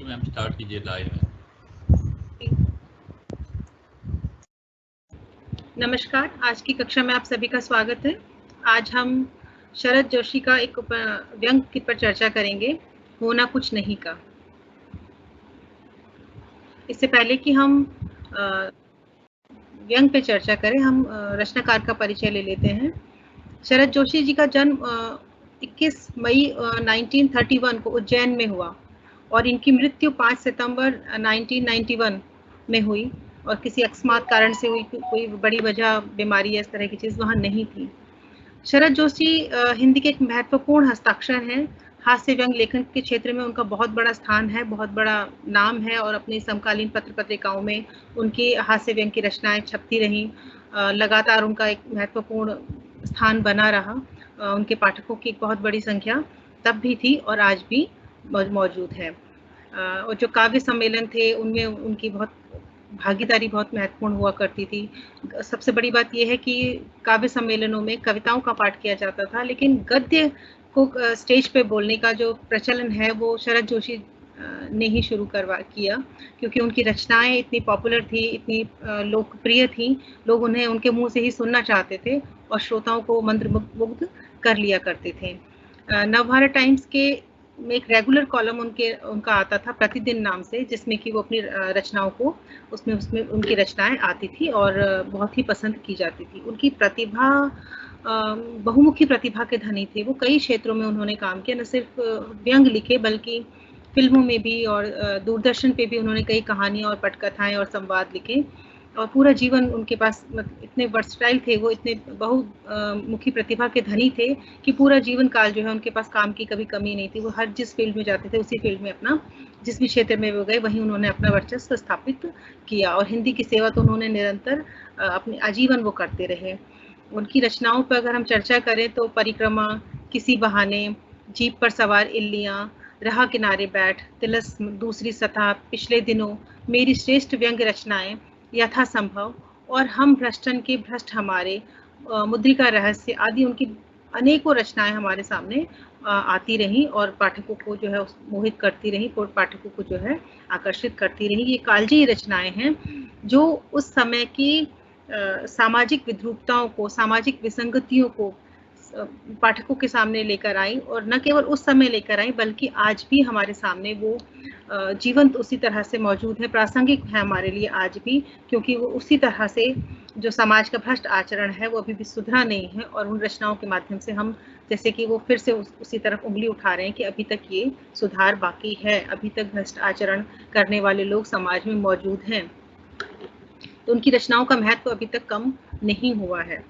Ma'am start कीजिए, live है। नमस्कार, आज की कक्षा में आप सभी का स्वागत है। आज हम शरद जोशी का एक व्यंग्य पर चर्चा करेंगे, होना कुछ नहीं का। इससे पहले कि हम व्यंग्य पे चर्चा करें, हम रचनाकार का परिचय ले लेते हैं। शरद जोशी जी का जन्म 21 मई 1931 को उज्जैन में हुआ और इनकी मृत्यु 5 सितंबर 1991 में हुई और किसी अकस्मात कारण से हुई। कोई बड़ी वजह, बीमारी या इस तरह की चीज़ वहाँ नहीं थी। शरद जोशी हिंदी के एक महत्वपूर्ण हस्ताक्षर हैं। हास्य व्यंग्य लेखन के क्षेत्र में उनका बहुत बड़ा स्थान है, बहुत बड़ा नाम है और अपने समकालीन पत्र पत्रिकाओं में उनकी हास्य व्यंग्य की रचनाएं छपती रहीं। लगातार उनका एक महत्वपूर्ण स्थान बना रहा। उनके पाठकों की एक बहुत बड़ी संख्या तब भी थी और आज भी मौजूद है। और जो काव्य सम्मेलन थे उनमें उनकी बहुत भागीदारी बहुत महत्वपूर्ण हुआ करती थी। सबसे बड़ी बात यह है कि काव्य सम्मेलनों में कविताओं का पाठ किया जाता था, लेकिन गद्य को स्टेज पे बोलने का जो प्रचलन है वो शरद जोशी ने ही शुरू किया, क्योंकि उनकी रचनाएं इतनी पॉपुलर थी, इतनी लोकप्रिय थी, लोग उन्हें उनके मुंह से ही सुनना चाहते थे और श्रोताओं को मंत्रमुग्ध कर लिया करते थे। नवभारत टाइम्स के में एक रेगुलर कॉलम उनका आता था प्रतिदिन नाम से, जिसमें कि वो अपनी रचनाओं को उसमें उनकी रचनाएं आती थी और बहुत ही पसंद की जाती थी। उनकी प्रतिभा, बहुमुखी प्रतिभा के धनी थे। वो कई क्षेत्रों में उन्होंने काम किया, न सिर्फ व्यंग्य लिखे बल्कि फिल्मों में भी और दूरदर्शन पे भी उन्होंने कई कहानियां और पटकथाएं और संवाद लिखे और पूरा जीवन उनके पास इतने वर्सटाइल थे, वो इतने बहुमुखी प्रतिभा के धनी थे कि पूरा जीवन काल जो है उनके पास काम की कभी कमी नहीं थी। वो हर जिस फील्ड में जाते थे उसी फील्ड में अपना, जिस भी क्षेत्र में वो गए वहीं उन्होंने अपना वर्चस्व स्थापित किया और हिंदी की सेवा तो उन्होंने निरंतर अपने आजीवन वो करते रहे। उनकी रचनाओं पर अगर हम चर्चा करें तो परिक्रमा, किसी बहाने, जीप पर सवार इल्लियां, राह किनारे बैठ, तिलस्म, दूसरी सतह, पिछले दिनों, मेरी श्रेष्ठ व्यंग्य रचनाएं, यथासंभव और हम भ्रष्टन के भ्रष्ट हमारे, मुद्रिका रहस्य आदि उनकी अनेकों रचनाएं हमारे सामने आती रहीं और पाठकों को जो है मोहित करती रहीं, पाठकों को जो है आकर्षित करती रहीं। ये कालजयी रचनाएं हैं जो उस समय की सामाजिक विद्रूपताओं को, सामाजिक विसंगतियों को पाठकों के सामने लेकर आई और न केवल उस समय लेकर आई बल्कि आज भी हमारे सामने वो जीवंत उसी तरह से मौजूद है, प्रासंगिक है हमारे लिए आज भी, क्योंकि वो उसी तरह से जो समाज का भ्रष्ट आचरण है वो अभी भी सुधरा नहीं है और उन रचनाओं के माध्यम से हम जैसे कि वो फिर से उसी तरफ उंगली उठा रहे हैं कि अभी तक ये सुधार बाकी है, अभी तक भ्रष्ट आचरण करने वाले लोग समाज में मौजूद हैं। तो उनकी रचनाओं का महत्व अभी तक कम नहीं हुआ है।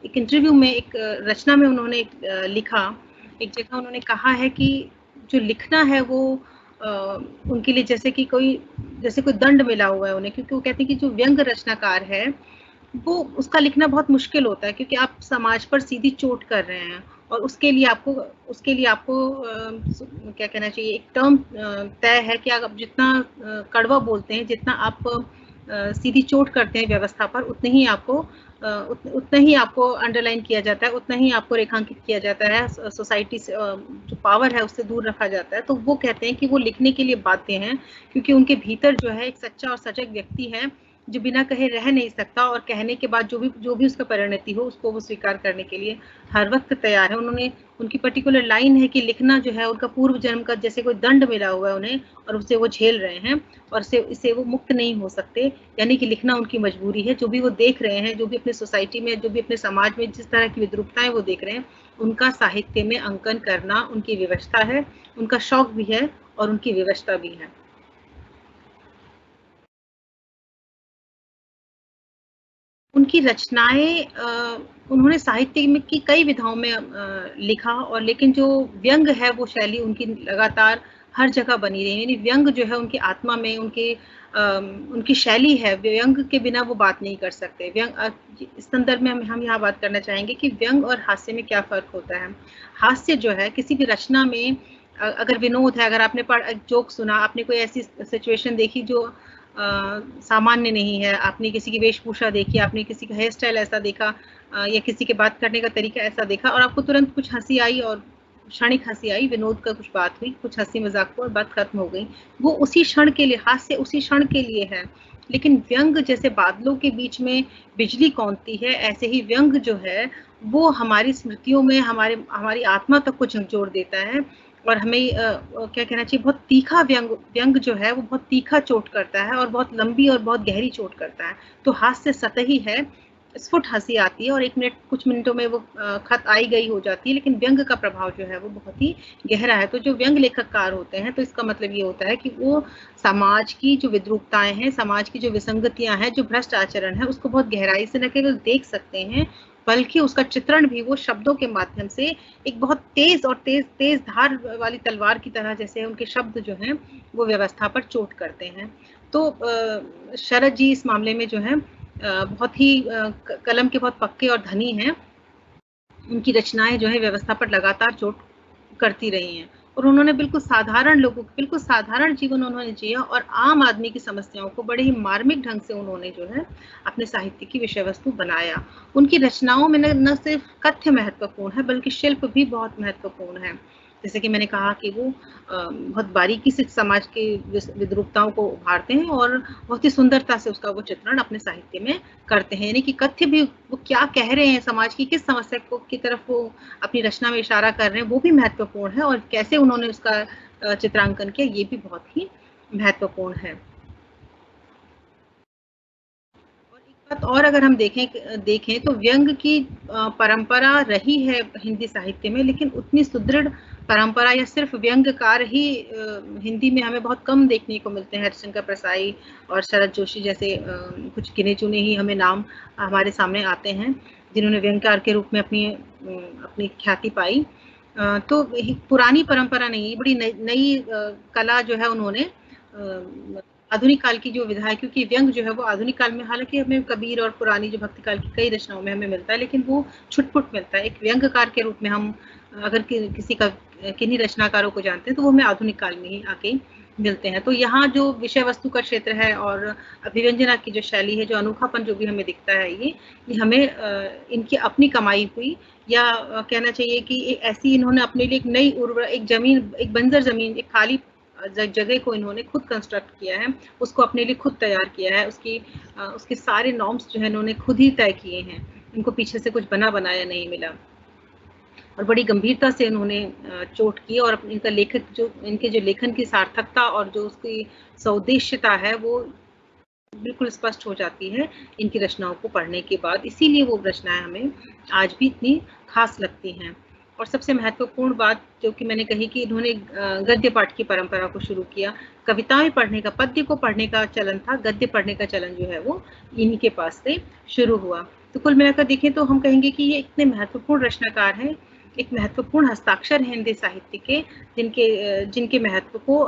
एक इंटरव्यू में, एक रचना में उन्होंने लिखा, एक जगह उन्होंने कहा है कि जो लिखना है वो उनके लिए जैसे कोई दंड मिला हुआ है उन्हें, क्योंकि वो कहते हैं कि जो व्यंग्य रचनाकार है वो उसका लिखना बहुत मुश्किल होता है, क्योंकि आप समाज पर सीधी चोट कर रहे हैं और उसके लिए आपको क्या कहना चाहिए, एक टर्म तय है कि आप जितना कड़वा बोलते हैं, जितना आप सीधी चोट करते हैं व्यवस्था पर, उतना ही आपको अंडरलाइन किया जाता है, उतना ही आपको रेखांकित किया जाता है, सोसाइटी से जो पावर है उससे दूर रखा जाता है। तो वो कहते हैं कि वो लिखने के लिए बाध्य हैं, क्योंकि उनके भीतर जो है एक सच्चा और सजग व्यक्ति है जो बिना कहे रह नहीं सकता और कहने के बाद जो भी उसका परिणति हो उसको वो स्वीकार करने के लिए हर वक्त तैयार है। उनकी पर्टिकुलर लाइन है कि लिखना जो है उनका पूर्व जन्म का जैसे कोई दंड मिला हुआ है उन्हें और उससे वो झेल रहे हैं और इससे वो मुक्त नहीं हो सकते, यानी कि लिखना उनकी मजबूरी है। जो भी वो देख रहे हैं, जो भी अपने सोसाइटी में, जो भी अपने समाज में जिस तरह की विद्रूपताएं वो देख रहे हैं, उनका साहित्य में अंकन करना उनकी विवशता है, उनका शौक भी है और उनकी विवशता भी है। उनकी रचनाएं उन्होंने साहित्य में की कई विधाओं में लिखा और लेकिन जो व्यंग्य है वो शैली उनकी लगातार हर जगह बनी रही, यानी व्यंग्य जो है उनकी आत्मा में, उनकी शैली है। व्यंग्य के बिना वो बात नहीं कर सकते। इस संदर्भ में हम यहाँ बात करना चाहेंगे कि व्यंग्य और हास्य में क्या फर्क होता है। हास्य जो है किसी भी रचना में अगर विनोद है, अगर आपने जोक सुना, आपने कोई ऐसी सिचुएशन देखी जो सामान्य नहीं है, आपने किसी की वेशभूषा देखी, आपने किसी का हेयर स्टाइल ऐसा देखा या किसी के बात करने का तरीका ऐसा देखा और आपको तुरंत कुछ हंसी आई और क्षणिक हंसी आई, विनोद का कुछ बात हुई, कुछ हंसी मजाक हुआ और बात खत्म हो गई। वो उसी क्षण के लिए, हास्य उसी क्षण के लिए है। लेकिन व्यंग जैसे बादलों के बीच में बिजली कौंधती है, ऐसे ही व्यंग जो है वो हमारी स्मृतियों में, हमारी आत्मा तक को झकझोर देता है। और हमें क्या कहना चाहिए, बहुत तीखा व्यंग व्यंग जो है वो बहुत तीखा चोट करता है और बहुत लंबी और बहुत गहरी चोट करता है। तो हास्य सतही है, स्फुट हंसी आती है और 1 मिनट, कुछ मिनटों में वो खत आई गई हो जाती है, लेकिन व्यंग का प्रभाव जो है वो बहुत ही गहरा है। तो जो व्यंग लेखककार होते हैं, तो इसका मतलब ये होता है कि वो समाज की जो विद्रूपताएं हैं, समाज की जो विसंगतियां हैं, जो भ्रष्ट आचरण है, उसको बहुत गहराई से न केवल देख सकते हैं, बल्कि उसका चित्रण भी वो शब्दों के माध्यम से एक बहुत तेज और तेज धार वाली तलवार की तरह, जैसे उनके शब्द जो हैं वो व्यवस्था पर चोट करते हैं। तो शरद जी इस मामले में जो है बहुत ही कलम के बहुत पक्के और धनी हैं। उनकी रचनाएं जो है व्यवस्था पर लगातार चोट करती रही हैं और उन्होंने बिल्कुल साधारण लोगों, बिल्कुल साधारण जीवन उन्होंने जिया और आम आदमी की समस्याओं को बड़े ही मार्मिक ढंग से उन्होंने जो है अपने साहित्य की विषय वस्तु बनाया। उनकी रचनाओं में न सिर्फ कथ्य महत्वपूर्ण है, बल्कि शिल्प भी बहुत महत्वपूर्ण है। जैसे कि मैंने कहा कि वो बहुत बारीकी से समाज के विद्रूपताओं को उभारते हैं और बहुत ही सुंदरता से उसका वो चित्रण अपने साहित्य में करते हैं। यानी कि कथ्य भी, वो क्या कह रहे हैं, समाज की किस समस्या को की तरफ वो अपनी रचना में इशारा कर रहे हैं, वो भी महत्वपूर्ण है और कैसे उन्होंने उसका चित्रांकन किया, ये भी बहुत ही महत्वपूर्ण है। बात और अगर हम देखें तो व्यंग की परंपरा रही है हिंदी साहित्य में, लेकिन उतनी सुदृढ़ परंपरा या सिर्फ व्यंग्यकार ही हिंदी में हमें बहुत कम देखने को मिलते हैं। हरिशंकर प्रसाई और शरद जोशी जैसे कुछ गिने चुने ही हमें नाम हमारे सामने आते हैं, जिन्होंने व्यंग्यकार के रूप में अपनी ख्याति पाई। तो पुरानी परंपरा नहीं, ये बड़ी नई कला जो है उन्होंने आधुनिक काल की जो विधा है, क्योंकि व्यंग जो है वो आधुनिक काल में, हालांकि हमें कबीर और पुरानी जो भक्ति काल की कई रचनाओं में हमें मिलता है, लेकिन वो छुटपुट मिलता है। एक व्यंगकार के रूप में हम अगर किसी का किन्हीं रचनाकारों को जानते हैं तो वो हमें आधुनिक काल में ही आके मिलते हैं। तो यहाँ जो विषय वस्तु का क्षेत्र है और अभिव्यंजना की जो शैली है, जो अनोखापन जो भी हमें दिखता है, ये हमें इनकी अपनी कमाई हुई, या कहना चाहिए कि ऐसी इन्होंने अपने लिए एक नई उर्वरा, एक जमीन, एक बंजर जमीन, एक खाली जगह को इन्होंने खुद कंस्ट्रक्ट किया है, उसको अपने लिए खुद तैयार किया है, उसके सारे नॉर्म्स जो है इन्होंने खुद ही तय किए हैं, इनको पीछे से कुछ बना बनाया नहीं मिला और बड़ी गंभीरता से इन्होंने चोट की और इनके जो लेखन की सार्थकता और जो उसकी सौदेश्यता है वो बिल्कुल स्पष्ट हो जाती है इनकी रचनाओं को पढ़ने के बाद। इसीलिए वो रचनाएं हमें आज भी इतनी खास लगती हैं। और सबसे महत्वपूर्ण बात जो कि मैंने कही कि इन्होंने गद्य पाठ की परंपरा को शुरू किया। कविताएं पढ़ने का, पद्य को पढ़ने का चलन था, गद्य पढ़ने का चलन जो है वो इन्हीं के पास से शुरू हुआ। तो कुल मिलाकर देखें तो हम कहेंगे कि ये इतने महत्वपूर्ण रचनाकार हैं, एक महत्वपूर्ण हस्ताक्षर है हिंदी साहित्य के, जिनके महत्व को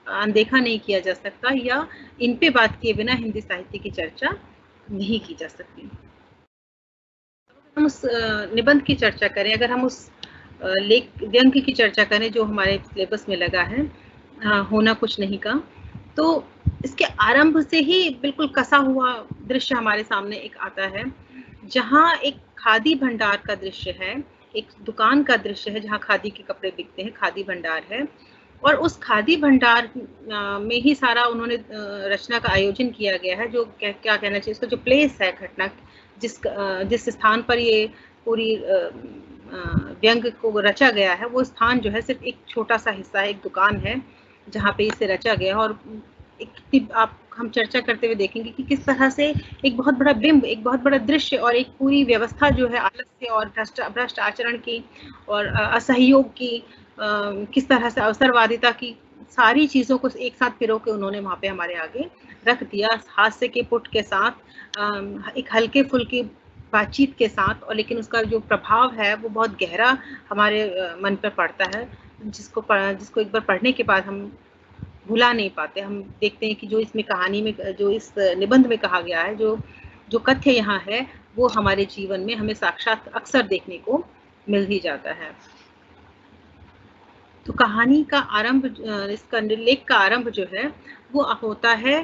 अनदेखा नहीं किया जा सकता, या इन पे बात किए बिना हिंदी साहित्य की चर्चा नहीं की जा सकती। हम उस निबंध की चर्चा करें, अगर हम उस व्यंग्य की चर्चा करें जो हमारे सिलेबस में लगा है, होना कुछ नहीं का, तो इसके आरंभ से ही बिल्कुल कसा हुआ दृश्य हमारे सामने एक आता है, जहाँ एक खादी भंडार का दृश्य है, एक दुकान का दृश्य है जहाँ खादी के कपड़े बिकते हैं, खादी भंडार है, और उस खादी भंडार में ही सारा उन्होंने रचना का आयोजन किया गया है। जो क्या कहना चाहिए, इसका जो प्लेस है, घटना जिस स्थान पर ये पूरी व्यंग को रचा गया है, वो स्थान जो है सिर्फ एक छोटा सा हिस्सा है, एक दुकान है जहाँ पे इसे रचा गया। और हम चर्चा करते हुए देखेंगे कि किस तरह से एक बहुत बड़ा बिंब, एक बहुत बड़ा दृश्य और एक पूरी व्यवस्था जो है आलस्य और भ्रष्ट आचरण की और असहयोग की, किस तरह से अवसरवादिता की सारी चीजों को एक साथ पिरो के उन्होंने वहां पे हमारे आगे रख दिया, हास्य के पुट के साथ, एक हल्के फुल्के बातचीत के साथ, और लेकिन उसका जो प्रभाव है वो बहुत गहरा हमारे मन पर पड़ता है, जिसको एक बार पढ़ने के बाद हम भुला नहीं पाते। हम देखते हैं कि जो इसमें कहानी में, जो इस निबंध में कहा गया है, जो कथ्य यहाँ है, वो हमारे जीवन में हमें साक्षात अक्सर देखने को मिल ही जाता है। तो कहानी का आरंभ, इसका लेख का आरंभ जो है वो होता है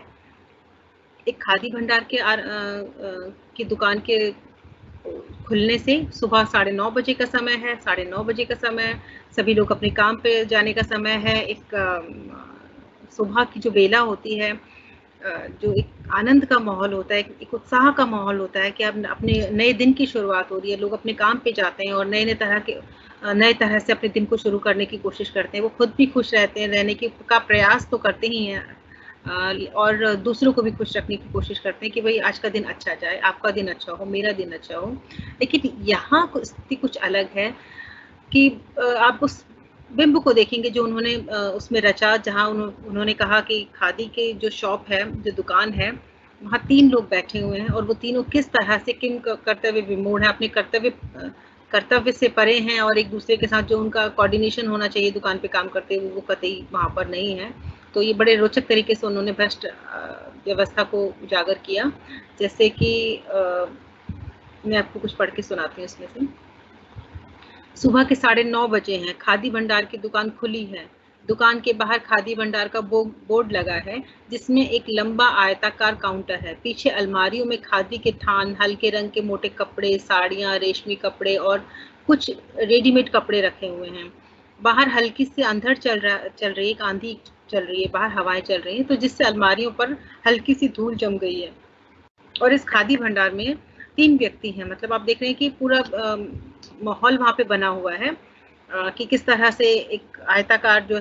एक खादी भंडार की दुकान के खुलने से सुबह 9:30 बजे का समय है, 9:30 बजे का समय, सभी लोग अपने काम पे जाने का समय है। एक सुबह की जो बेला होती है, जो एक आनंद का माहौल होता है, एक उत्साह का माहौल होता है कि अब अपने नए दिन की शुरुआत हो रही है, लोग अपने काम पे जाते हैं और नए तरह से अपने दिन को शुरू करने की कोशिश करते हैं। वो खुद भी खुश रहते हैं, रहने का प्रयास तो करते ही हैं, और दूसरों को भी खुश रखने की कोशिश करते हैं कि भाई आज का दिन अच्छा जाए, आपका दिन अच्छा हो, मेरा दिन अच्छा हो। लेकिन यहाँ स्थिति कुछ अलग है कि आप उस बिंब को देखेंगे जो उन्होंने उसमें रचा, जहाँ उन्होंने कहा कि खादी के जो शॉप है, जो दुकान है, वहाँ 3 लोग बैठे हुए हैं और वो तीनों किस तरह से किन कर्तव्य विमूढ़ है, अपने कर्तव्य से परे हैं और एक दूसरे के साथ जो उनका कोऑर्डिनेशन होना चाहिए दुकान पे काम करते हुए, वो कतई वहाँ पर नहीं है। तो ये बड़े रोचक तरीके से उन्होंने भ्रष्ट व्यवस्था को उजागर किया। जैसे कि मैं आपको कुछ पढ़ के सुनाती हूँ इसमें से। सुबह के 9:30 बजे हैं, खादी भंडार की दुकान खुली है। दुकान के बाहर खादी भंडार का बोर्ड लगा है, जिसमें एक लंबा आयताकार काउंटर है। पीछे अलमारियों में खादी के थान, हल्के रंग के मोटे कपड़े, साड़ियाँ, रेशमी कपड़े और कुछ रेडीमेड कपड़े रखे हुए हैं। बाहर हल्की सी अंधड़ चल रही है, एक आंधी चल रही है, बाहर हवाएं चल रही हैं, तो जिससे अलमारियों पर हल्की सी धूल जम गई है। और इस खादी भंडार में 3 व्यक्ति हैं, मतलब आप देख रहे हैं कि पूरा माहौल वहाँ पे बना हुआ है, कि किस तरह से एक आयताकार जो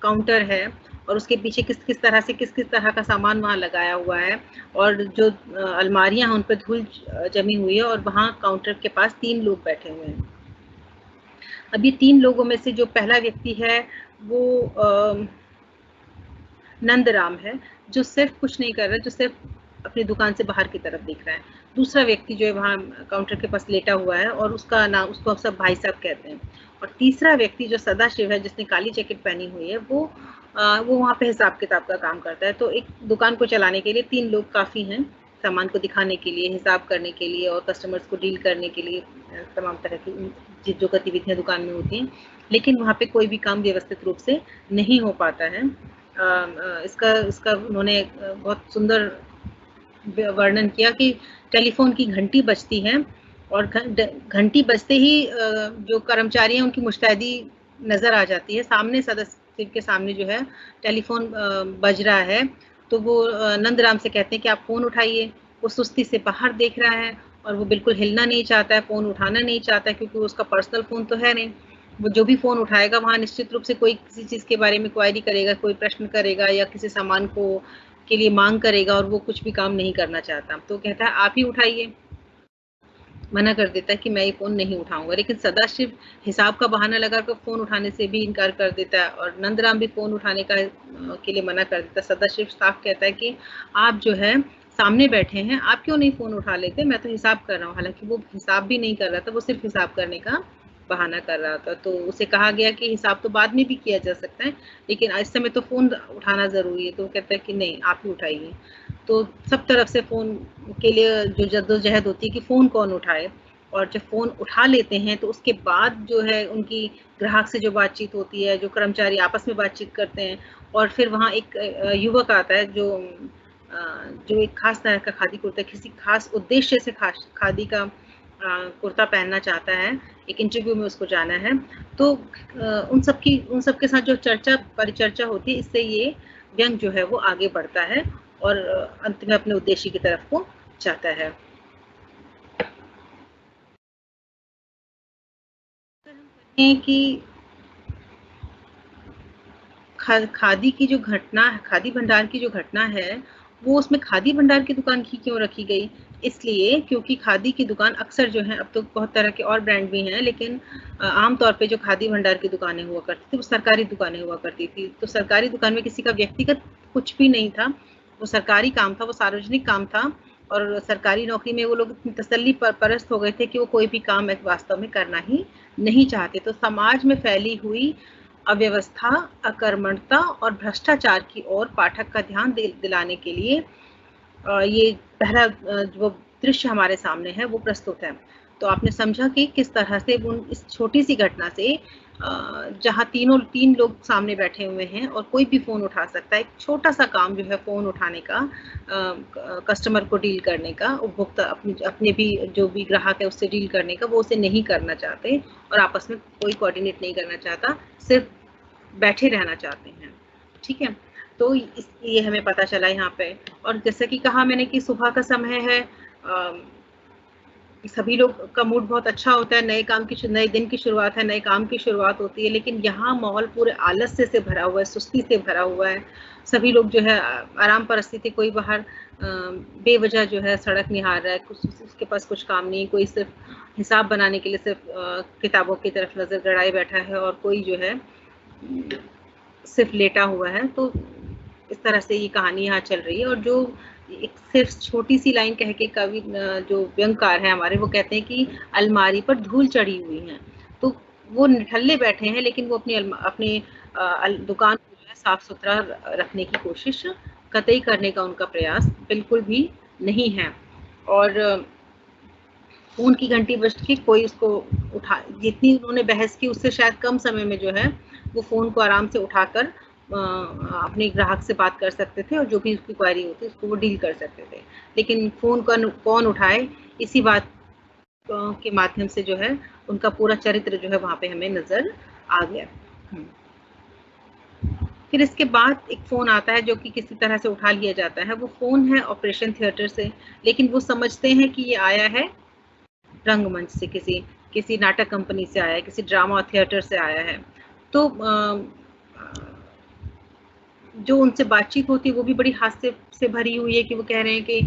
काउंटर है और उसके पीछे किस तरह से किस तरह का सामान वहाँ लगाया हुआ है, और जो अलमारियां हैं उन पर धूल जमी हुई है, और वहाँ काउंटर के पास 3 लोग बैठे हुए हैं। अब ये 3 लोगों में से जो पहला व्यक्ति है वो नंदराम है, जो सिर्फ कुछ नहीं कर रहा है, जो सिर्फ अपनी दुकान से बाहर की तरफ देख रहा है। दूसरा व्यक्ति जो है वहाँ काउंटर के पास लेटा हुआ है और उसका नाम, उसको सब भाई साहब कहते हैं। और तीसरा व्यक्ति जो सदाशिव है, जिसने काली जैकेट पहनी हुई है, वो वहाँ पे हिसाब किताब का काम करता है। तो एक दुकान को चलाने के लिए 3 लोग काफ़ी हैं, सामान को दिखाने के लिए, हिसाब करने के लिए और कस्टमर्स को डील करने के लिए, तमाम तरह की जो गतिविधियाँ दुकान में होती हैं। लेकिन वहाँ पे कोई भी काम व्यवस्थित रूप से नहीं हो पाता है। इसका उन्होंने बहुत सुंदर वर्णन किया कि टेलीफोन की घंटी बजती है और घंटी बजते ही जो कर्मचारी हैं उनकी मुस्तैदी नजर आ जाती है। सामने सदस्य के सामने जो है टेलीफोन बज रहा है, तो वो नंदराम से कहते हैं कि आप फोन उठाइए। वो सुस्ती से बाहर देख रहा है और वो बिल्कुल हिलना नहीं चाहता है, फोन उठाना नहीं चाहता है, क्योंकि उसका पर्सनल फोन तो है नहीं। वो जो भी फोन उठाएगा वहाँ निश्चित रूप से कोई किसी चीज के बारे में क्वायरी करेगा, कोई प्रश्न करेगा या किसी सामान को के लिए मांग करेगा, और वो कुछ भी काम नहीं करना चाहता। तो कहता है आप ही उठाइए, मना कर देता है कि मैं ये फोन नहीं उठाऊंगा। लेकिन सदाशिव हिसाब का बहाना लगाकर फोन उठाने से भी इनकार कर देता है और नंदराम भी फोन उठाने का के लिए मना कर देता है। सदाशिव साफ कहता है कि आप जो है सामने बैठे हैं, आप क्यों नहीं फोन उठा लेते, मैं तो हिसाब कर रहा हूँ। हालांकि वो हिसाब भी नहीं कर रहा था, वो सिर्फ हिसाब करने का बहाना कर रहा था। तो उसे कहा गया कि हिसाब तो बाद में भी किया जा सकता है, लेकिन इस समय तो फोन उठाना जरूरी है। तो वो कहता है कि नहीं, आप ही उठाइए। तो सब तरफ से फोन के लिए जो जद्दोजहद होती है कि फोन कौन उठाए, और जब फोन उठा लेते हैं तो उसके बाद जो है उनकी ग्राहक से जो बातचीत होती है, जो कर्मचारी आपस में बातचीत करते हैं, और फिर वहाँ एक युवक आता है जो एक खास तरह का खादी कुर्ता, किसी खास उद्देश्य से खादी का कुर्ता पहनना चाहता है, एक इंटरव्यू में उसको जाना है। तो उन सब के साथ जो परिचर्चा होती है, इससे ये व्यंग जो है वो आगे बढ़ता है और अंत में अपने उद्देश्य की तरफ को जाता है। कि खादी की जो घटना, खादी भंडार की जो घटना है, वो उसमें खादी भंडार की दुकान की क्यों रखी गई? इसलिए क्योंकि खादी की दुकान अक्सर जो है, अब तो बहुत तरह के और ब्रांड भी हैं, लेकिन आमतौर पे जो खादी भंडार की दुकानें हुआ करती थी वो सरकारी दुकानें हुआ करती थी। तो सरकारी दुकान में किसी का व्यक्तिगत कुछ भी नहीं था, वो सरकारी काम था, वो सार्वजनिक काम था, और सरकारी नौकरी में वो लोग इतनी तसल्ली परस्त हो गए थे कि वो कोई भी काम वास्तव में करना ही नहीं चाहते। तो समाज में फैली हुई अव्यवस्था, अकर्मण्यता और भ्रष्टाचार की ओर पाठक का ध्यान दिलाने के लिए ये पहला जो दृश्य हमारे सामने है वो प्रस्तुत है। तो आपने समझा कि किस तरह से इस छोटी सी घटना से जहाँ तीन लोग सामने बैठे हुए हैं और कोई भी फ़ोन उठा सकता है। एक छोटा-सा काम जो है फ़ोन उठाने का, कस्टमर को डील करने का, उपभोक्ता अपने भी जो भी ग्राहक है उससे डील करने का, वो उसे नहीं करना चाहते और आपस में कोई कोऑर्डिनेट नहीं करना चाहता, सिर्फ बैठे रहना चाहते हैं। ठीक है? तो ये हमें पता चला यहाँ पे। और जैसा कि कहा मैंने कि सुबह का समय है, सभी लोग का मूड बहुत अच्छा होता है, नए दिन की शुरुआत है, नए काम की शुरुआत होती है, लेकिन यहाँ माहौल पूरे आलस्य से भरा हुआ है, सुस्ती से भरा हुआ है। सभी लोग जो है आराम परस्ती थे, कोई बाहर बेवजह जो है सड़क निहार रहा है, उसके पास कुछ काम नहीं, कोई सिर्फ हिसाब बनाने के लिए सिर्फ किताबों की तरफ नजर गड़ाए बैठा है और कोई जो है सिर्फ लेटा हुआ है। तो इस तरह से ये कहानी यहाँ चल रही है। और जो एक सिर्फ छोटी सी लाइन कह के कवि जो व्यंगकार है हमारे, वो कहते हैं कि अलमारी पर धूल चढ़ी हुई है। तो वो निठल्ले बैठे हैं, लेकिन वो अपने दुकान को साफ सुथरा रखने की कोशिश कतई करने का उनका प्रयास बिल्कुल भी नहीं है। और फोन की घंटी बज के कोई उसको उठा, जितनी उन्होंने बहस की उससे शायद कम समय में जो है वो फोन को आराम से उठाकर अपने ग्राहक से बात कर सकते थे और जो भी उसकी क्वारी होती उसको वो डील कर सकते थे। लेकिन फोन का कौन उठाए, इसी बात के माध्यम से जो है उनका पूरा चरित्र जो है वहां पे हमें नजर आ गया। फिर इसके बाद एक फोन आता है जो कि किसी तरह से उठा लिया जाता है। वो फोन है ऑपरेशन थिएटर से, लेकिन वो समझते हैं कि ये आया है रंगमंच से, किसी नाटक कंपनी से आया है, किसी ड्रामा थिएटर से आया है। तो जो उनसे बातचीत होती है वो भी बड़ी हास्य से भरी हुई है कि वो कह रहे हैं कि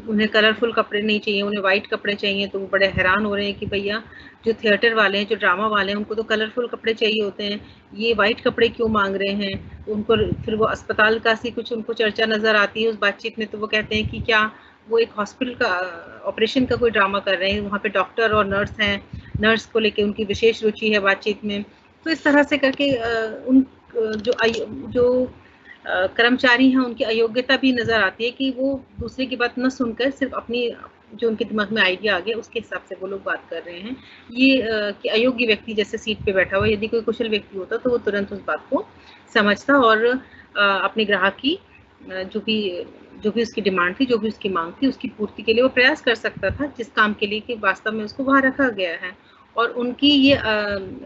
उन्हें कलरफुल कपड़े नहीं चाहिए, उन्हें वाइट कपड़े चाहिए। तो वो बड़े हैरान हो रहे हैं कि भैया जो थिएटर वाले हैं, जो ड्रामा वाले हैं, उनको तो कलरफुल कपड़े चाहिए होते हैं, ये वाइट कपड़े क्यों मांग रहे हैं उनको। फिर वो अस्पताल का सी कुछ उनको चर्चा नजर आती है उस बातचीत में। तो वो कहते हैं कि क्या वो एक हॉस्पिटल का ऑपरेशन का कोई ड्रामा कर रहे हैं, वहाँ पे डॉक्टर और नर्स हैं, नर्स को लेके उनकी विशेष रुचि है बातचीत में। तो इस तरह से करके उन जो कर्मचारी हैं उनकी अयोग्यता भी नजर आती है कि वो दूसरे की बात न सुनकर सिर्फ अपनी जो उनके दिमाग में आइडिया आ गया उसके हिसाब से वो लोग बात कर रहे हैं। ये कि अयोग्य व्यक्ति जैसे सीट पे बैठा हुआ, यदि कोई कुशल व्यक्ति होता तो वो तुरंत उस बात को समझता और अपने ग्राहक की जो भी उसकी डिमांड थी, जो भी उसकी मांग थी, उसकी पूर्ति के लिए वो प्रयास कर सकता था, जिस काम के लिए कि वास्तव में उसको वहां रखा गया है। और उनकी ये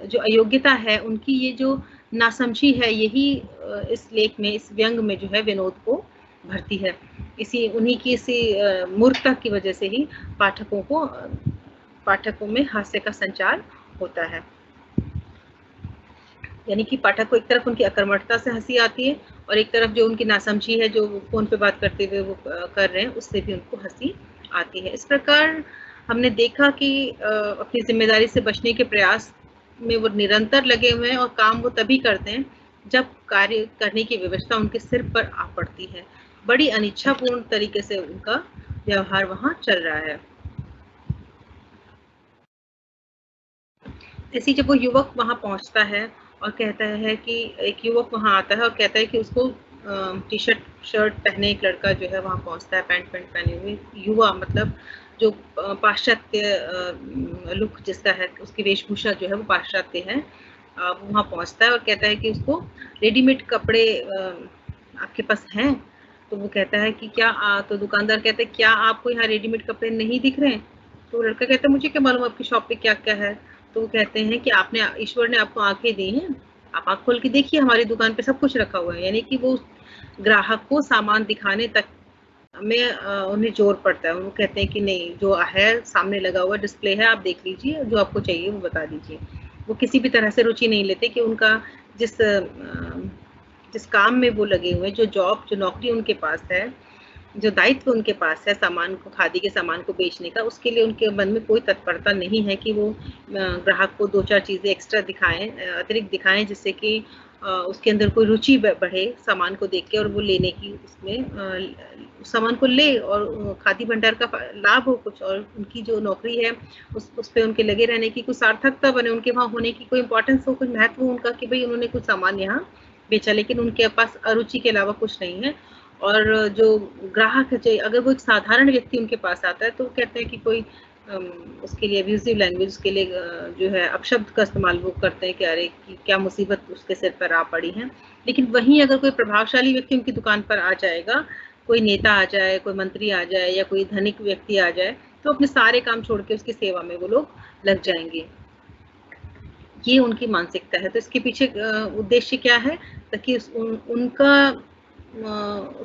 जो अयोग्यता है, उनकी ये जो नासमझी है, यही इस लेख में, इस व्यंग में जो है विनोद को भरती है। उन्हीं की इसी मूर्खता की वजह से ही पाठकों में हास्य का संचार होता है। यानी कि पाठक को एक तरफ उनकी अकर्मठता से हंसी आती है और एक तरफ जो उनकी नासमझी है, जो फोन पे बात करते हुए वो कर रहे हैं, उससे भी उनको हंसी आती है। इस प्रकार हमने देखा कि अपनी जिम्मेदारी से बचने के प्रयास में वो निरंतर लगे हुए हैं और काम वो तभी करते हैं जब कार्य करने की व्यवस्था उनके सिर पर आ पड़ती है। बड़ी अनिच्छापूर्ण तरीके से उनका व्यवहार वहां चल रहा है। ऐसी जब वो युवक वहां पहुंचता है और कहता है कि एक युवक वहां आता है और कहता है कि उसको टी शर्ट पहने एक लड़का जो है वहां पहुंचता है, पैंट पहने हुए युवा, मतलब जो पाश्चात्य लुक जिसका है, उसकी वेशभूषा जो है वो पाश्चात्य है। वो वहां पहुंचता है और कहता है कि उसको रेडीमेड कपड़े आपके पास हैं? तो वो कहता है कि क्या तो दुकानदार कहता है क्या आपको यहाँ रेडीमेड कपड़े नहीं दिख रहे हैं? तो लड़का कहता है मुझे क्या मालूम आपकी शॉप पे क्या क्या है। तो वो कहते हैं कि ईश्वर ने आपको आंखें दी हैं, आप आंख खोल के देखिए, हमारी दुकान पे सब कुछ रखा हुआ है। यानी कि वो ग्राहक को सामान दिखाने तक में उन्हें जोर पड़ता है। वो कहते हैं कि नहीं, जो है सामने लगा हुआ डिस्प्ले है, आप देख लीजिए, जो आपको चाहिए वो बता दीजिए। वो किसी भी तरह से रुचि नहीं लेते कि उनका जिस काम में वो लगे हुए, जो नौकरी उनके पास है, जो दायित्व उनके पास है सामान को, खादी के सामान को बेचने का, उसके लिए उनके मन में कोई तत्परता नहीं है कि वो ग्राहक को 2-4 चीजें एक्स्ट्रा दिखाएं, अतिरिक्त दिखाएं, जिससे कि उसके अंदर कोई रुचि बढ़े सामान को देख के और वो लेने की, उसमें सामान को ले और खादी भंडार का लाभ हो कुछ, और उनकी जो नौकरी है उस पे उनके लगे रहने की कुछ सार्थकता बने, उनके वहाँ होने की कोई इंपॉर्टेंस हो, कुछ महत्व हो उनका कि भाई उन्होंने कुछ सामान यहाँ बेचा। लेकिन उनके पास अरुचि के अलावा कुछ नहीं है। और जो ग्राहक है, अगर वो एक साधारण व्यक्ति उनके पास आता है तो वो कहते हैं कि कोई उसके लिए अब्यूजिव लैंग्वेज के लिए जो है अपशब्द का इस्तेमाल वो करते हैं कि अरे कि क्या मुसीबत उसके सिर पर आ पड़ी है। लेकिन वहीं अगर कोई प्रभावशाली व्यक्ति उनकी दुकान पर आ जाएगा, कोई नेता आ जाए, कोई मंत्री आ जाए या कोई धनिक व्यक्ति आ जाए, तो अपने सारे काम छोड़ के उसकी सेवा में वो लोग लग जाएंगे। ये उनकी मानसिकता है। तो इसके पीछे उद्देश्य क्या है, ताकि उनका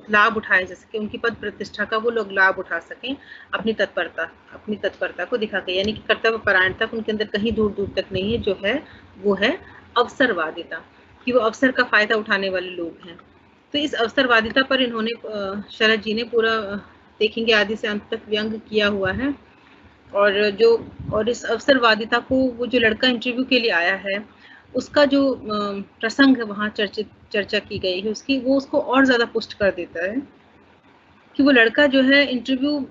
लाभ उठाए जा सके, उनकी पद प्रतिष्ठा का वो लोग लाभ उठा सकें अपनी तत्परता को दिखा के, यानी कि कर्तव्य परायणता उनके अंदर कहीं दूर दूर तक नहीं है। जो है वो है अवसरवादिता, कि वो अवसर का फायदा उठाने वाले लोग हैं। तो इस अवसरवादिता पर इन्होंने शरद जी ने पूरा देखेंगे आदि से अंत तक व्यंग किया हुआ है। और इस अवसरवादिता को वो जो लड़का इंटरव्यू के लिए आया है, उसका जो प्रसंग वहाँ चर्चा की गई है उसकी, वो उसको और ज़्यादा पुष्ट कर देता है कि वो लड़का जो है इंटरव्यू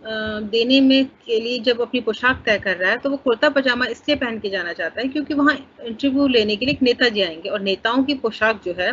देने में के लिए जब अपनी पोशाक तय कर रहा है, तो वो कुर्ता पजामा इसलिए पहन के जाना चाहता है क्योंकि वहाँ इंटरव्यू लेने के लिए एक नेताजी आएंगे, और नेताओं की पोशाक जो है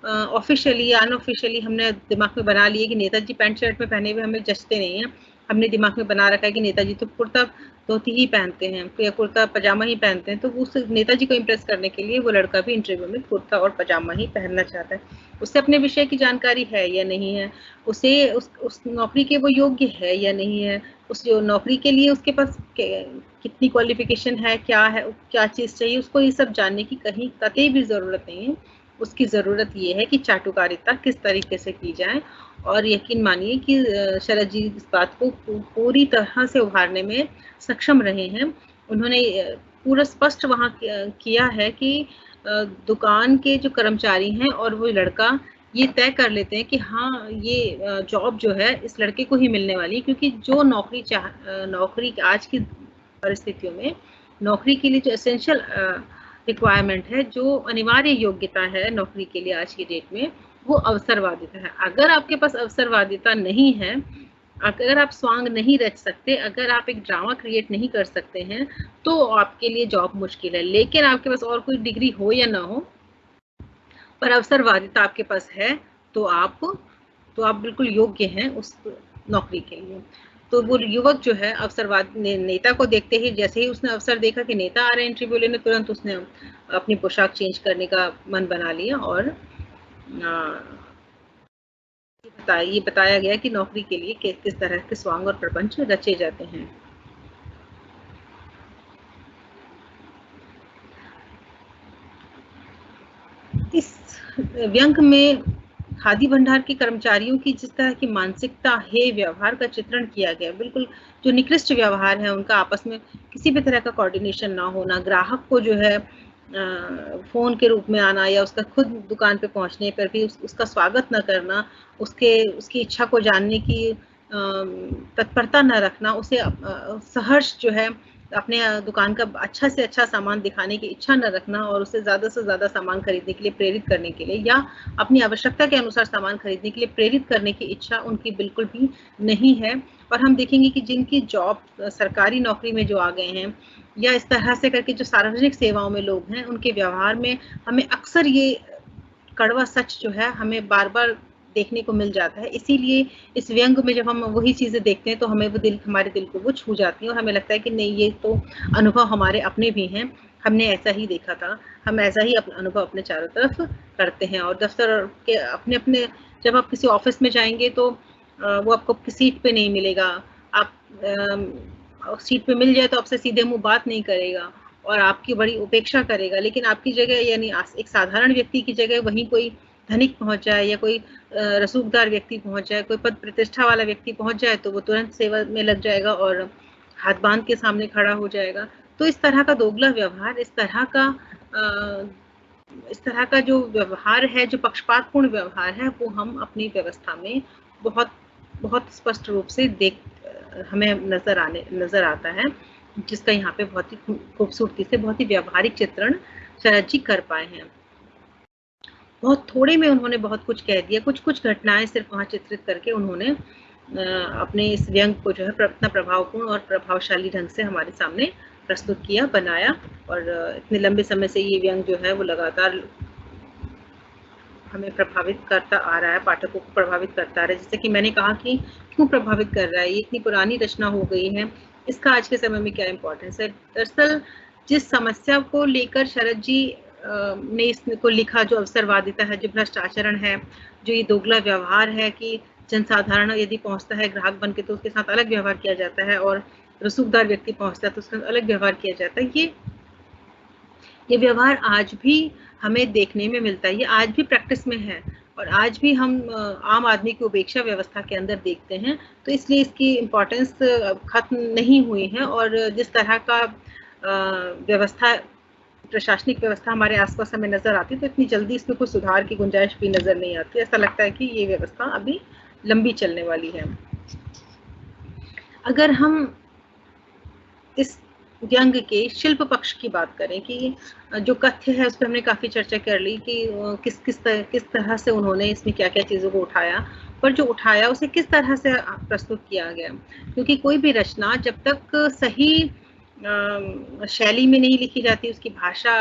ऑफिशियली या अनऑफिशियली हमने दिमाग में बना लिए कि नेताजी पैंट शर्ट में पहने हुए हमें जचते नहीं है। हमने दिमाग में बना रखा है कि नेताजी तो कुर्ता धोती ही पहनते हैं या कुर्ता पजामा ही पहनते हैं। तो उस नेताजी को इम्प्रेस करने के लिए वो लड़का भी इंटरव्यू में कुर्ता और पजामा ही पहनना चाहता है। उसे अपने विषय की जानकारी है या नहीं है, उसे उस नौकरी के वो योग्य है या नहीं है, उस जो नौकरी के लिए उसके पास कितनी क्वालिफिकेशन है, क्या चीज़ चाहिए, उसको ये सब जानने की कहीं कतई भी ज़रूरत नहीं है। उसकी ज़रूरत ये है कि चाटुकारिता किस तरीके से की जाए। और यकीन मानिए कि शरद जी इस बात को पूरी तरह से उभारने में सक्षम रहे हैं। उन्होंने पूरा स्पष्ट वहाँ किया है कि दुकान के जो कर्मचारी हैं और वो लड़का ये तय कर लेते हैं कि हाँ, ये जॉब जो है इस लड़के को ही मिलने वाली है, क्योंकि जो नौकरी आज की परिस्थितियों में नौकरी के लिए जो एसेंशियल रिक्वायरमेंट है, जो अनिवार्य योग्यता है नौकरी के लिए आज की डेट में, वो अवसरवादिता है। अगर आपके पास अवसरवादिता नहीं है, अगर आप स्वांग नहीं रच सकते, अगर आप एक ड्रामा क्रिएट नहीं कर सकते हैं, तो आपके लिए जॉब मुश्किल है। लेकिन आपके पास और कोई डिग्री हो या ना हो, पर अवसरवादिता आपके पास है, तो आप बिल्कुल योग्य हैं उस नौकरी के लिए। तो वो युवक जो है अवसरवाद नेता को देखते ही, जैसे ही उसने अवसर देखा कि नेता आ रहे हैं इंटरव्यू लेने, तुरंत उसने अपनी पोशाक चेंज करने का मन बना लिया। और ये बताया गया कि नौकरी के लिए किस तरह के स्वांग और प्रपंच रचे जाते हैं। इस व्यंग में खादी भंडार के कर्मचारियों की जिस तरह की मानसिकता है, व्यवहार का चित्रण किया गया, बिल्कुल जो निकृष्ट व्यवहार है उनका, आपस में किसी भी तरह का कोऑर्डिनेशन ना होना, ग्राहक को जो है फोन के रूप में आना या उसका खुद दुकान पे पहुंचने पर भी उसका स्वागत न करना, उसकी इच्छा को जानने की तत्परता न रखना, उसे सहर्ष जो है अपने दुकान का अच्छा से अच्छा सामान दिखाने की इच्छा न रखना, और उसे ज़्यादा से ज़्यादा सामान खरीदने के लिए प्रेरित करने के लिए या अपनी आवश्यकता के अनुसार सामान खरीदने के लिए प्रेरित करने की इच्छा उनकी बिल्कुल भी नहीं है। और हम देखेंगे कि जिनकी जॉब सरकारी नौकरी में जो आ गए हैं या इस तरह से करके जो सार्वजनिक सेवाओं में लोग हैं, उनके व्यवहार में हमें अक्सर ये कड़वा सच जो है हमें बार बार देखने को मिल जाता है। इसीलिए इस व्यंग में जब हम वही चीज़ें देखते हैं तो हमारे दिल को वो छू जाती हैं, और हमें लगता है कि नहीं, ये तो अनुभव हमारे अपने भी हैं, हमने ऐसा ही देखा था, हम ऐसा ही अनुभव अपने चारों तरफ करते हैं। और दफ्तर के अपने अपने जब आप किसी ऑफिस में जाएंगे तो वो आपको सीट पे नहीं मिलेगा, आप सीट पे मिल जाए तो आपसे सीधे मुंह बात नहीं करेगा और आपकी बड़ी उपेक्षा करेगा। लेकिन आपकी जगह, यानी एक साधारण व्यक्ति की जगह वहीं कोई धनिक पहुंच जाए या कोई रसूखदार व्यक्ति पहुंच जाए, कोई पद प्रतिष्ठा वाला व्यक्ति पहुंच जाए, तो वो तुरंत सेवा में लग जाएगा और हाथ बांध के सामने खड़ा हो जाएगा। तो इस तरह का दोगला व्यवहार, इस तरह का जो व्यवहार है, जो पक्षपातपूर्ण व्यवहार है, वो हम अपनी व्यवस्था में बहुत बहुत स्पष्ट रूप से हमें नजर आता है, जिसका यहाँ पे बहुत ही खूबसूरती से, बहुत ही व्यावहारिक चित्रण शरद जी कर पाए हैं। बहुत थोड़े में उन्होंने बहुत कुछ कह दिया, कुछ घटनाएं सिर्फ वहाँ चित्रित करके उन्होंने अपने इस व्यंग को जो है इतना प्रभावपूर्ण और प्रभावशाली ढंग से हमारे सामने प्रस्तुत किया, बनाया। और इतने लंबे समय से ये व्यंग जो है वो लगातार हमें प्रभावित करता आ रहा है, पाठकों को प्रभावित करता आ रहा है। जैसे कि मैंने कहा कि क्यों प्रभावित कर रहा है, ये इतनी पुरानी रचना हो गई है, इसका आज के समय में क्या इम्पोर्टेंस है? दरअसल जिस समस्या को लेकर शरद जी ने इसको लिखा, जो अवसरवादिता है, जो भ्रष्ट आचरण है, जो ये दोगला व्यवहार है कि जनसाधारण यदि पहुंचता है ग्राहक बन के तो उसके साथ अलग व्यवहार किया जाता है, और रसूखदार व्यक्ति पहुंचता है तो उसके साथ अलग व्यवहार किया जाता है, ये व्यवहार आज भी हमें देखने में मिलता है, ये आज भी प्रैक्टिस में है, और आज भी हम आम आदमी की उपेक्षा व्यवस्था के अंदर देखते हैं। तो इसलिए इसकी इम्पोर्टेंस खत्म नहीं हुई है, और जिस तरह का व्यवस्था, प्रशासनिक व्यवस्था हमारे आसपास हमें नजर आती है, तो इतनी जल्दी इसमें कोई सुधार की गुंजाइश भी नजर नहीं आती। ऐसा लगता है कि ये व्यवस्था अभी लंबी चलने वाली है। अगर हम इस व्यंग के शिल्प पक्ष की बात करें कि जो कथ्य है उस पर हमने काफी चर्चा कर ली कि किस तरह से उन्होंने इसमें क्या क्या चीजों को उठाया, पर जो उठाया उसे किस तरह से प्रस्तुत किया गया, क्योंकि कोई भी रचना जब तक सही शैली में नहीं लिखी जाती, उसकी भाषा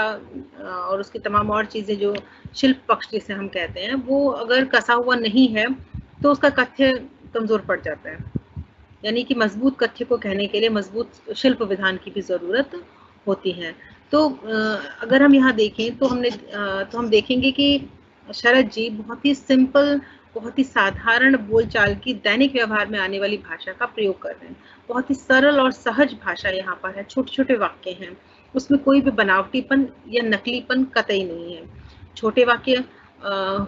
और उसकी तमाम और चीजें जो शिल्प पक्ष जिसे हम कहते हैं, वो अगर कसा हुआ नहीं है तो उसका कथ्य कमजोर पड़ जाता है। यानी कि मजबूत कथ्य को कहने के लिए मजबूत शिल्प विधान की भी जरूरत होती है। तो अगर हम यहाँ देखें तो हम देखेंगे कि शरद जी बहुत ही सिंपल, बहुत ही साधारण बोलचाल की दैनिक व्यवहार में आने वाली भाषा का प्रयोग कर रहे हैं। बहुत ही सरल और सहज भाषा यहाँ पर है, छोटे छोटे वाक्य हैं, उसमें कोई भी बनावटीपन या नकलीपन कतई नहीं है। छोटे वाक्य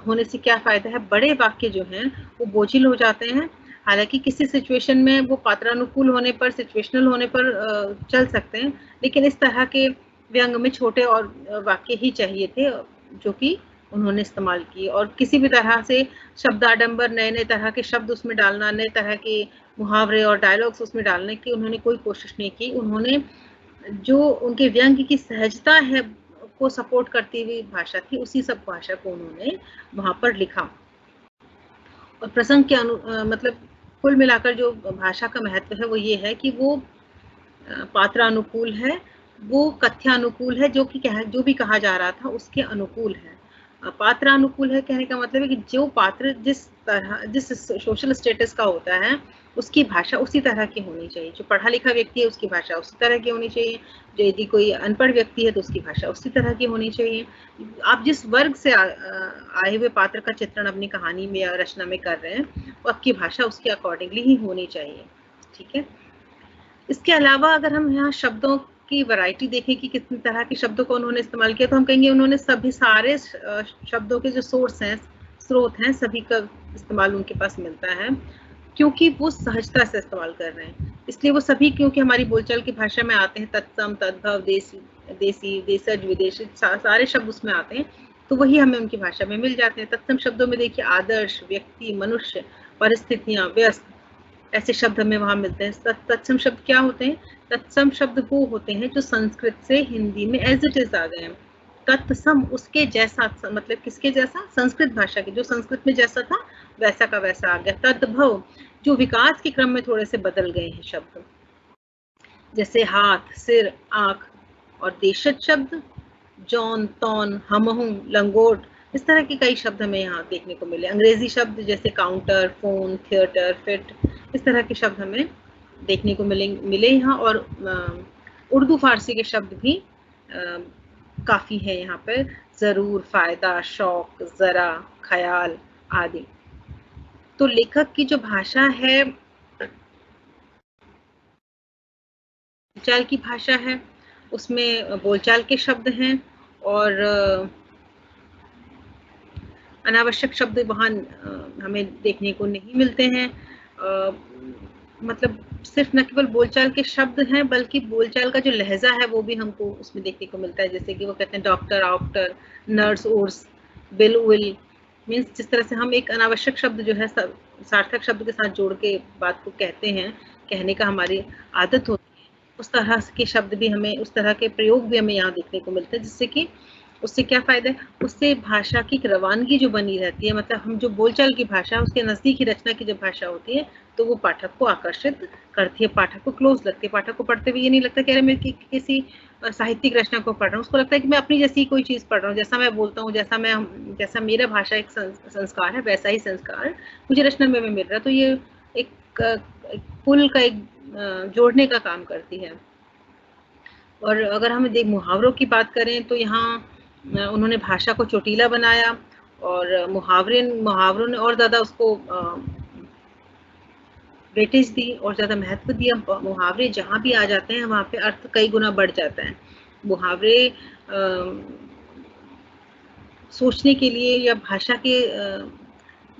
होने से क्या फायदा है, बड़े वाक्य जो हैं वो बोझिल हो जाते हैं। हालांकि किसी सिचुएशन में वो पात्रानुकूल होने पर, सिचुएशनल होने पर चल सकते हैं, लेकिन इस तरह के व्यंग में छोटे और वाक्य ही चाहिए थे जो कि उन्होंने इस्तेमाल किए, और किसी भी तरह से शब्दाडंबर, नए नए तरह के शब्द उसमें डालना, नए तरह के मुहावरे और डायलॉग्स उसमें डालने की उन्होंने कोई कोशिश नहीं की। उन्होंने जो उनके व्यंग की सहजता है को सपोर्ट करती हुई भाषा थी, उसी सब भाषा को उन्होंने वहां पर लिखा। और प्रसंग के मतलब कुल मिलाकर जो भाषा का महत्व है वो ये है कि वो पात्रानुकूल है, वो कथ्यानुकूल है, जो भी कहा जा रहा था उसके अनुकूल है। पात्रानुकूल है कहने का मतलब है कि जो पात्र जिस सोशल स्टेटस का होता है उसकी भाषा उसी तरह की होनी चाहिए। जो पढ़ा लिखा व्यक्ति है उसकी भाषा उसी तरह की होनी चाहिए, जो यदि कोई अनपढ़ व्यक्ति है तो उसकी भाषा उसी तरह की होनी चाहिए। आप जिस वर्ग से आए हुए पात्र का चित्रण अपनी कहानी में या रचना में कर रहे हैं, वो आपकी भाषा उसके अकॉर्डिंगली ही होनी चाहिए। ठीक है। इसके अलावा अगर हम यहाँ शब्दों की वैरायटी देखें कि कितनी तरह के शब्दों को उन्होंने इस्तेमाल किया, तो हम कहेंगे उन्होंने सारे शब्दों के जो सोर्स हैं, स्रोत हैं, सभी का इस्तेमाल उनके पास मिलता है, क्योंकि वो सहजता से इस्तेमाल कर रहे हैं। इसलिए वो सभी, क्योंकि हमारी बोलचाल की भाषा में आते हैं, तत्सम, तद्भव, देसी, देशज, विदेशी, सारे शब्द उसमें आते हैं, तो वही हमें उनकी भाषा में मिल जाते हैं। तत्सम शब्दों में देखिए आदर्श, व्यक्ति, मनुष्य, परिस्थितियां, व्यस्त, ऐसे शब्द हमें वहां मिलते हैं। तत्सम शब्द क्या होते हैं? तत्सम शब्द वो होते हैं जो संस्कृत से हिंदी में एज इट इज आ गए हैं। तत्सम उसके जैसा, मतलब किसके जैसा? संस्कृत भाषा के, जो संस्कृत में जैसा था वैसा का वैसा आ गया। तद्भव, जो विकास के क्रम में थोड़े से बदल गए हैं शब्द, जैसे हाथ, सिर, आंख। और देशज शब्द जौन, तौन, हमहू, लंगोट, इस तरह के कई शब्द हमें यहाँ देखने को मिले। अंग्रेजी शब्द जैसे काउंटर, फोन, थिएटर, फिट, इस तरह के शब्द हमें देखने को मिले यहाँ। और उर्दू फारसी के शब्द भी काफी है यहाँ पर, जरूर, फायदा, शौक, जरा, ख्याल आदि। तो लेखक की जो भाषा है, बोलचाल की भाषा है, उसमें बोलचाल के शब्द हैं, और अनावश्यक शब्द वहाँ हमें देखने को नहीं मिलते हैं। मतलब सिर्फ न केवल बोलचाल के शब्द हैं, बल्कि बोलचाल का जो लहजा है वो भी हमको उसमें देखने को मिलता है। जैसे कि वो कहते हैं doctor, after, nurse, ores, bill, will, means जिस तरह से हम एक अनावश्यक शब्द जो है सार्थक शब्द के साथ जोड़ के बात को कहते हैं, कहने का हमारी आदत होती है, उस तरह के शब्द भी हमें, उस तरह के प्रयोग भी हमें यहाँ देखने को मिलते हैं, जिससे कि उससे क्या फायदा है? उससे भाषा की रवानगी जो बनी रहती है, मतलब हम जो बोलचाल की भाषा, उसके नजदीक ही रचना की जब भाषा होती है तो वो पाठक को आकर्षित करती है, पाठक को क्लोज लगती है। पाठक को पढ़ते हुए ये नहीं लगता कि अरे मैं किसी साहित्यिक रचना को पढ़ रहा हूँ, उसको लगता है कि मैं अपनी जैसी कोई चीज पढ़ रहा हूँ, जैसा मैं बोलता हूँ, जैसा मेरा भाषा एक संस्कार है, वैसा ही संस्कार मुझे रचना में मिल रहा है। तो ये एक पुल का एक जोड़ने का काम करती है। और अगर हम मुहावरों की बात करें तो यहाँ उन्होंने भाषा को चोटीला बनाया और मुहावरों ने और ज़्यादा उसको वेटेज दी और ज़्यादा महत्व दिया। मुहावरे जहाँ भी आ जाते हैं वहाँ पे अर्थ कई गुना बढ़ जाता है। मुहावरे सोचने के लिए या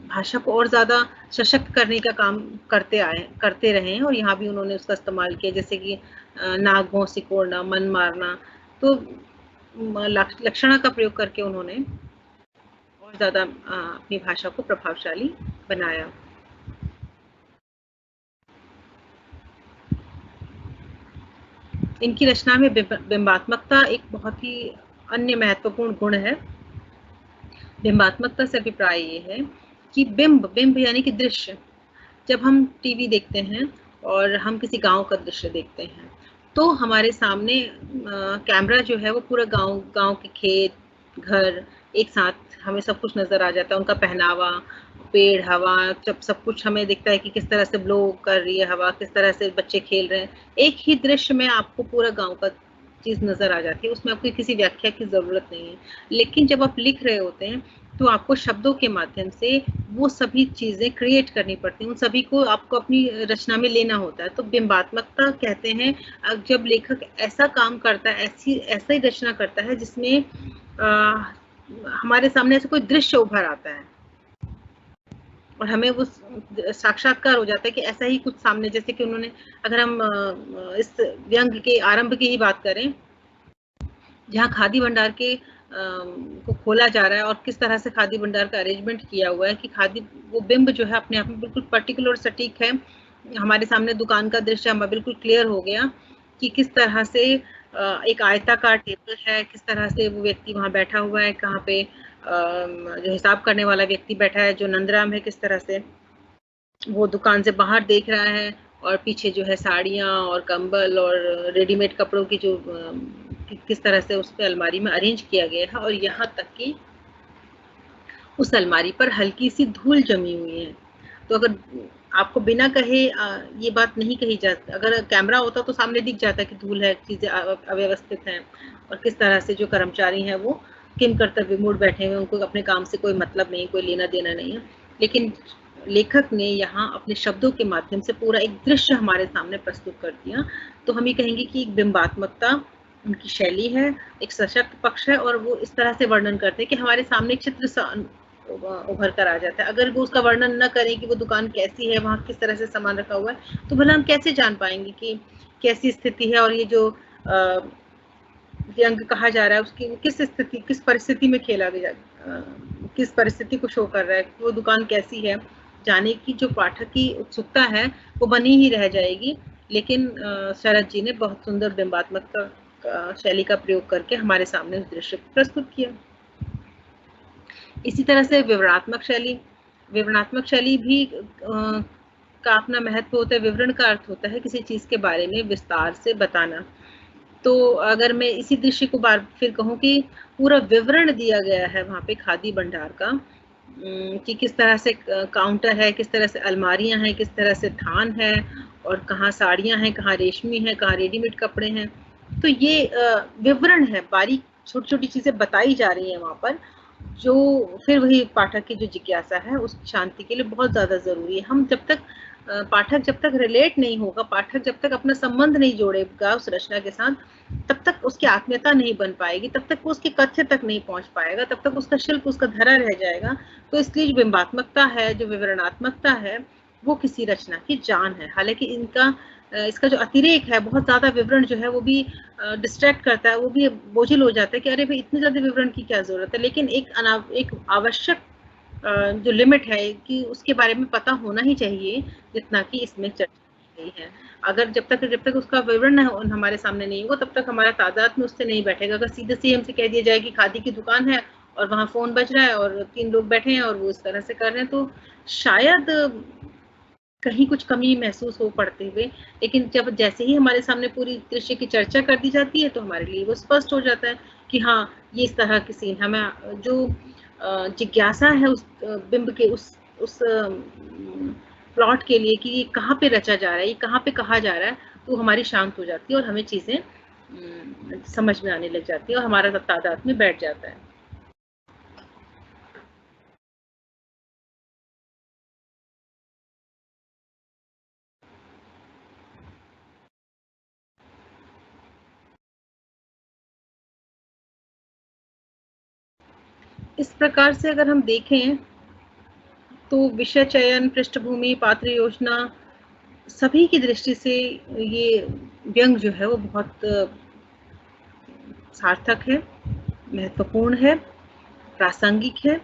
भाषा को और ज़्यादा सशक्त करने का काम करते रहे हैं और यहाँ भी उन्होंने उसका इस्तेमाल किया, जैसे कि नाक भौं सिकोड़ना, मन मारना। तो लक्षणा का प्रयोग करके उन्होंने और ज़्यादा अपनी भाषा को प्रभावशाली बनाया। इनकी रचना में बिंबात्मकता एक बहुत ही अन्य महत्वपूर्ण गुण है। बिंबात्मकता से अभिप्राय ये है कि बिंब यानी कि दृश्य। जब हम टीवी देखते हैं और हम किसी गांव का दृश्य देखते हैं तो हमारे सामने कैमरा जो है वो पूरा गांव के खेत, घर एक साथ हमें सब कुछ नजर आ जाता है। उनका पहनावा, पेड़, हवा, जब सब कुछ हमें दिखता है कि किस तरह से ब्लो कर रही है हवा, किस तरह से बच्चे खेल रहे हैं। एक ही दृश्य में आपको पूरा गांव का चीज नजर आ जाती है, उसमें आपको किसी व्याख्या की जरूरत नहीं है। लेकिन जब आप लिख रहे होते हैं तो आपको शब्दों के माध्यम से वो सभी चीजें क्रिएट करनी पड़ती हैं, उन सभी को आपको अपनी रचना में लेना होता है। तो बिंबात्मकता कहते हैं जब लेखक ऐसा काम करता है, ऐसा ही रचना करता है जिसमें हमारे सामने ऐसा कोई दृश्य उभर आता है और हमें वो साक्षात्कार हो जाता है कि ऐसा ही कुछ सामने, जैसे कि उन्होंने, अगर हम इस व्यंग के आरंभ की ही बात करें, जहाँ खादी भंडार के को खोला जा रहा है और किस तरह से खादी भंडार का अरेंजमेंट किया हुआ है कि वो बिंब जो है अपने आप में बिल्कुल पर्टिकुलर और सटीक है। हमारे सामने दुकान का दृश्य हमें बिल्कुल क्लियर हो गया कि किस तरह से एक आयताकार टेबल है, किस तरह से वो व्यक्ति वहां बैठा हुआ है, कहाँ पे जो हिसाब करने वाला व्यक्ति बैठा है, जो नंदराम है, किस तरह से वो दुकान से बाहर देख रहा है और पीछे जो है साड़ियाँ और कंबल और रेडीमेड कपड़ों की जो किस तरह से उस पे अलमारी में अरेंज किया गया है। और यहाँ तक कि उस अलमारी पर हल्की सी धूल जमी हुई है। तो अगर आपको बिना कहे ये बात नहीं कही जाती, अगर कैमरा होता तो सामने दिख जाता कि धूल है, चीजें अव्यवस्थित हैं और किस तरह से जो कर्मचारी हैं वो किम कर्तव्य मूड बैठे हुए, उनको अपने काम से कोई मतलब नहीं, कोई लेना देना नहीं है। लेकिन लेखक ने यहाँ अपने शब्दों के माध्यम से पूरा एक दृश्य हमारे सामने प्रस्तुत कर दिया। तो हम ये कहेंगे कि एक बिंबात्मकता उनकी शैली है, एक सशक्त पक्ष है और वो इस तरह से वर्णन करते हैं कि हमारे सामने चित्र सा उभर कर आ जाता है। अगर वो उसका वर्णन न करें कि वो दुकान कैसी है, वहाँ किस तरह से सामान रखा हुआ है, तो भला हम कैसे जान पाएंगे कि कैसी स्थिति है और ये जो व्यंग कहा जा रहा है उसकी किस परिस्थिति में खेला गया, किस परिस्थिति को शो कर रहा है, वो दुकान कैसी है, जाने की जो पाठक की उत्सुकता है वो बनी ही रह जाएगी। लेकिन शरद जी ने बहुत सुंदर बिंबात्मक शैली का प्रयोग करके हमारे सामने उस दृश्य को प्रस्तुत किया। इसी तरह से विवरणात्मक शैली भी का अपना महत्व होता है। विवरण का अर्थ होता है किसी चीज के बारे में विस्तार से बताना। तो अगर मैं इसी दृश्य को फिर कहूँ कि पूरा विवरण दिया गया है वहाँ पे खादी भंडार का, कि किस तरह से काउंटर है, किस तरह से अलमारियां हैं, किस तरह से थान है और कहाँ साड़ियां हैं, कहाँ रेशमी है, कहाँ रेडीमेड कपड़े हैं। तो ये विवरण है, बारीक छोटी छोटी चीजें बताई जा रही हैं वहाँ पर, जो फिर वही पाठक की जो जिज्ञासा है उस शांति के लिए बहुत ज्यादा जरूरी है। हम पाठक जब तक रिलेट नहीं होगा, पाठक जब तक अपना संबंध नहीं जोड़ेगा उस रचना के साथ, तब तक उसकी आत्मीयता नहीं बन पाएगी, तब तक वो उसके कथ्य तक नहीं पहुंच पाएगा, तब तक उसका शिल्प, उसका धरा रह जाएगा। तो इसलिए जो बिंबात्मकता है, जो विवरणात्मकता है, वो किसी रचना की जान है। हालांकि इसका जो अतिरेक है, बहुत ज्यादा विवरण जो है वो भी डिस्ट्रैक्ट करता है, वो भी बोझिल हो जाता है कि अरे भाई इतने ज्यादा विवरण की क्या जरूरत है। लेकिन एक आवश्यक जो लिमिट है कि उसके बारे में पता होना ही चाहिए जितना कि इसमें चर्चा की गई है। अगर जब तक उसका विवरण हमारे सामने नहीं होगा, तब तक हमारा तादाद में उससे नहीं बैठेगा। अगर सीधे से हमसे कह दिया जाए कि खादी की दुकान है और वहाँ फोन बज रहा है और 3 लोग बैठे हैं और वो इस तरह से कर रहे हैं, तो शायद कहीं कुछ कमी महसूस हो पड़ते हुए। लेकिन जैसे ही हमारे सामने पूरी दृश्य की चर्चा कर दी जाती है तो हमारे लिए वो स्पष्ट हो जाता है कि हाँ, ये इस तरह की सीन, हमें जो जिज्ञासा है उस बिंब के, उस प्लॉट के लिए कि ये कहाँ पे रचा जा रहा है, ये कहाँ पे कहा जा रहा है, तो हमारी शांत हो जाती है और हमें चीजें समझ में आने लग जाती है और हमारा तादाद में बैठ जाता है। इस प्रकार से अगर हम देखें तो विषय चयन, पृष्ठभूमि, पात्र योजना सभी की दृष्टि से ये व्यंग जो है वो बहुत सार्थक है, महत्वपूर्ण है, प्रासंगिक है,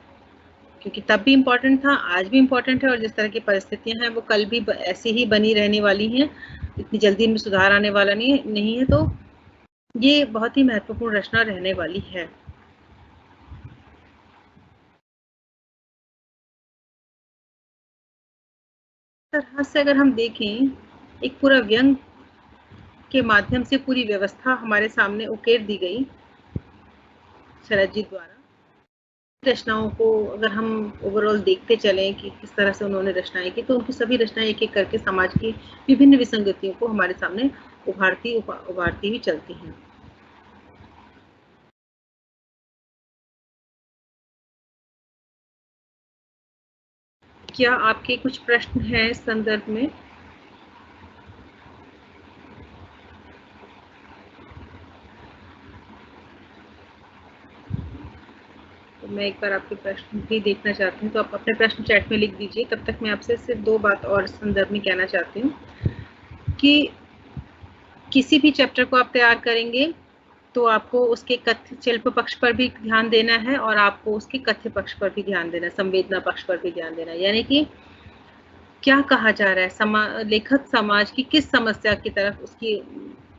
क्योंकि तब भी इम्पोर्टेंट था, आज भी इम्पोर्टेंट है और जिस तरह की परिस्थितियां हैं वो कल भी ऐसी ही बनी रहने वाली हैं, इतनी जल्दी इनमें सुधार आने वाला नहीं है, तो ये बहुत ही महत्वपूर्ण रचना रहने वाली है। तरह से अगर हम देखें, एक पूरा व्यंग के माध्यम से पूरी व्यवस्था हमारे सामने उकेर दी गई शरद जी द्वारा। रचनाओं को अगर हम ओवरऑल देखते चलें कि किस तरह से उन्होंने रचनाएं की, तो उनकी सभी रचनाएं एक एक करके समाज की विभिन्न विसंगतियों को हमारे सामने उभारती हुई चलती हैं। क्या आपके कुछ प्रश्न हैं इस संदर्भ में? तो मैं एक बार आपके प्रश्न भी देखना चाहती हूँ, तो आप अपने प्रश्न चैट में लिख दीजिए। तब तक मैं आपसे सिर्फ 2 बात और इस संदर्भ में कहना चाहती हूँ कि किसी भी चैप्टर को आप तैयार करेंगे तो आपको उसके कथ्य शिल्प पक्ष पर भी ध्यान देना है और आपको उसके कथ्य पक्ष पर भी ध्यान देना है, संवेदना पक्ष पर भी ध्यान देना है। यानी कि क्या कहा जा रहा है, लेखक समाज की किस समस्या की तरफ उसकी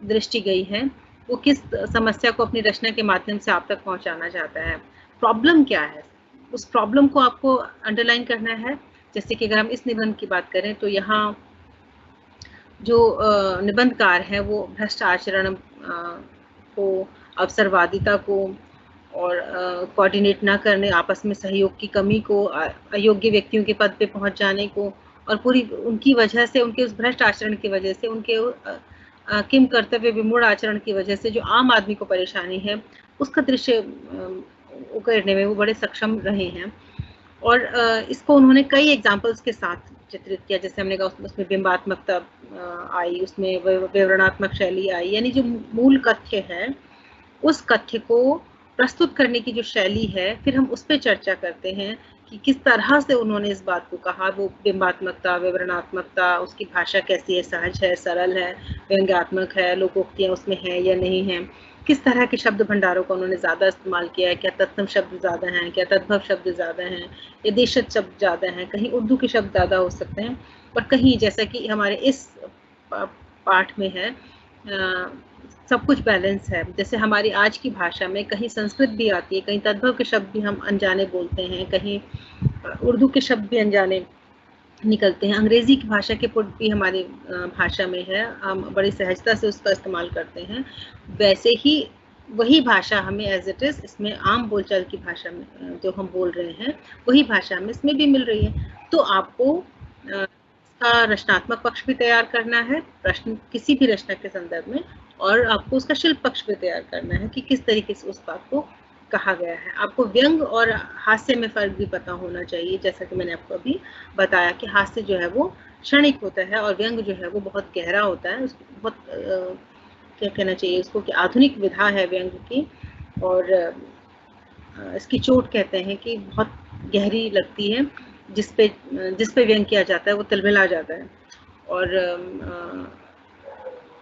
दृष्टि गई है, वो किस समस्या को अपनी रचना के माध्यम से आप तक पहुंचाना चाहता है, प्रॉब्लम क्या है, उस प्रॉब्लम को आपको अंडरलाइन करना है। जैसे कि अगर हम इस निबंध की बात करें तो यहाँ जो निबंधकार है वो भ्रष्ट आचरण को, अवसरवादिता को और कोऑर्डिनेट ना करने, आपस में सहयोग की कमी को, अयोग्य व्यक्तियों के पद पे पहुंच जाने को और पूरी उनकी वजह से, उनके उस भ्रष्ट आचरण की वजह से, उनके किम कर्तव्य विमूढ़ आचरण की वजह से जो आम आदमी को परेशानी है, उसका दृश्य उकेरने में वो बड़े सक्षम रहे हैं। और इसको उन्होंने कई एग्जाम्पल्स के साथ चित्रित किया। जैसे हमने कहा उसमें बिंबात्मकता आई, उसमें विवरणात्मक शैली आई, यानी जो मूल कथ्य है उस कथ्य को प्रस्तुत करने की जो शैली है, फिर हम उस पर चर्चा करते हैं कि किस तरह से उन्होंने इस बात को कहा। वो बिंबात्मकता, विवरणात्मकता, उसकी भाषा कैसी है, सहज है, सरल है, व्यंग्यात्मक है, लोकोक्तियां उसमें हैं या नहीं है, किस तरह के शब्द भंडारों का उन्होंने ज़्यादा इस्तेमाल किया है, क्या तत्सम शब्द ज़्यादा हैं, क्या तद्भव शब्द ज़्यादा हैं, या देशज शब्द ज़्यादा हैं, कहीं उर्दू के शब्द ज़्यादा हो सकते हैं और कहीं जैसा कि हमारे इस पाठ में है सब कुछ बैलेंस है। जैसे हमारी आज की भाषा में कहीं संस्कृत भी आती है, कहीं तद्भव के शब्द भी हम अनजाने बोलते हैं, कहीं उर्दू के शब्द भी अनजाने निकलते हैं, अंग्रेजी की भाषा के पुट भी हमारी भाषा में है, हम बड़ी सहजता से उसका इस्तेमाल करते हैं। वैसे ही वही भाषा हमें एज इट इज इसमें आम बोलचाल की भाषा में जो हम बोल रहे हैं वही भाषा हमें इसमें भी मिल रही है। तो आपको इसका रचनात्मक पक्ष भी तैयार करना है प्रश्न किसी भी रचना के संदर्भ में, और आपको उसका शिल्प पक्ष भी तैयार करना है कि किस तरीके से उस बात को कहा गया है। आपको व्यंग और हास्य में फर्क भी पता होना चाहिए, जैसा कि मैंने आपको अभी बताया कि हास्य जो है वो क्षणिक होता है और व्यंग जो है वो बहुत गहरा होता है, उसको बहुत क्या कहना चाहिए उसको कि आधुनिक विधा है व्यंग की, और इसकी चोट कहते हैं कि बहुत गहरी लगती है, जिस पे व्यंग किया जाता है वो तिलमिला जाता है। और